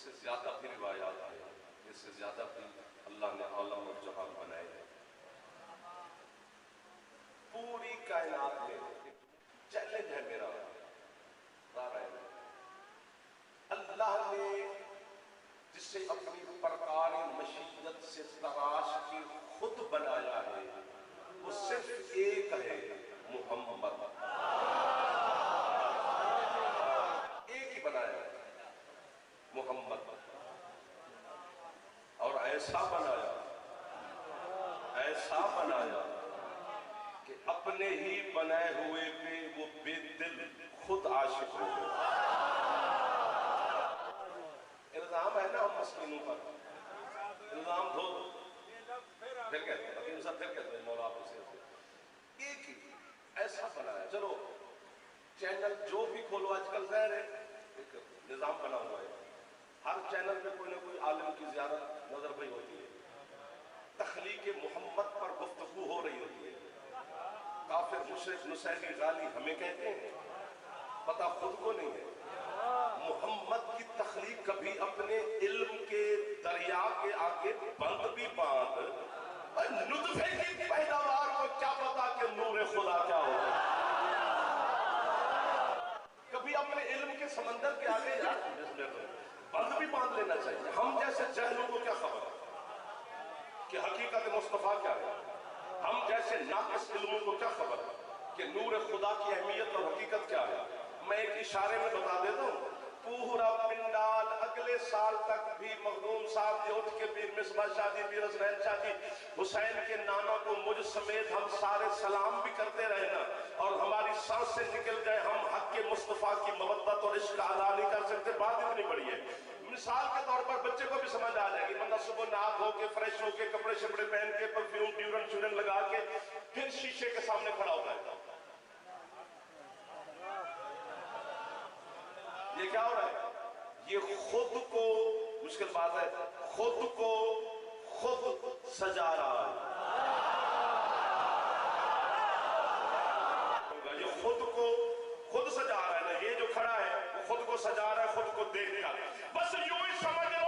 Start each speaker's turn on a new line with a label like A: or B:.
A: سے زیادہ بھی روایات آئی، اس سے زیادہ بھی اللہ نے عالم اور جہان بنائے ہیں۔ پوری کائنات میں چیلنج ہے میرا، اللہ نے جسے اپنی پرکار مشیت سے تراش کے خود بنایا ہے، وہ صرف ایک ہے، محمد۔ ایک ہی بنایا ہے، محمد، اور ایسا بنایا کہ اپنے ہی بنائے ہوئے پہ وہ بے دل خود عاشق ہو گئے۔ الزام ہے نا ہم مسکینوں پر، الزام دھو پھر کہتے ہیں حکیم صاحب، پھر کہتے ہیں مولا آپ سے ایک ہی ایسا بنایا۔ چلو چینل جو بھی کھولو آج کل ظاہر ہے ایک نظام بنا ہوا ہے، ہر چینل پہ کوئی نہ کوئی عالم کی زیارت نظر پہ ہوتی ہے، تخلیق محمد پر گفتگو ہو رہی ہوتی ہے۔ کافر مشرک نصیری غالی ہمیں کہتے ہیں، پتہ خود کو نہیں ہے۔ محمد کی تخلیق کبھی اپنے علم کے دریا کے آگے بند بھی باندھ، نطفے کی پیداوار کو کیا پتا کہ نور خدا کیا ہوگا۔ کبھی اپنے علم کے سمندر کے آگے بند بھی باندھ لینا چاہیے۔ ہم جیسے جہلوں کو کیا خبر کہ حقیقت مصطفیٰ کیا ہے، ہم جیسے ناقص علموں کو کیا خبر کہ نور خدا کی اہمیت اور حقیقت کیا ہے۔ میں ایک اشارے میں بتا دیتا ہوں، پورا پنڈال اگلے سال تک بھی مخدوم صاحب یہ اٹھ کے پیر مصباح شاہ جی، پیر حسنین شاہ جی، حسین کے نانا کو مجھ سمیت ہم سارے سلام بھی کرتے رہنا، اور ہماری سانس سے نکل گئے ہم حق کے مصطفیٰ کی محبت اور عشق ادا نہیں کر سکتے۔ بات اتنی بڑی ہے، مثال کے طور پر بچے کو بھی سمجھ آ جائے گی۔ بندہ صبح نہا دھو کے فریش ہو کے کپڑے شپڑے پہن کے پرفیوم ڈیورن شورن لگا کے پھر شیشے کے سامنے کھڑا ہوتا ہے، یہ کیا ہو رہا ہے؟ یہ خود کو، مشکل بات ہے، خود کو خود سجا رہا ہے۔ یہ خود کو خود سجا رہا ہے نا، یہ جو کھڑا ہے وہ خود کو سجا رہا ہے، خود کو دیکھ کر۔ بس یوں ہی سمجھ لو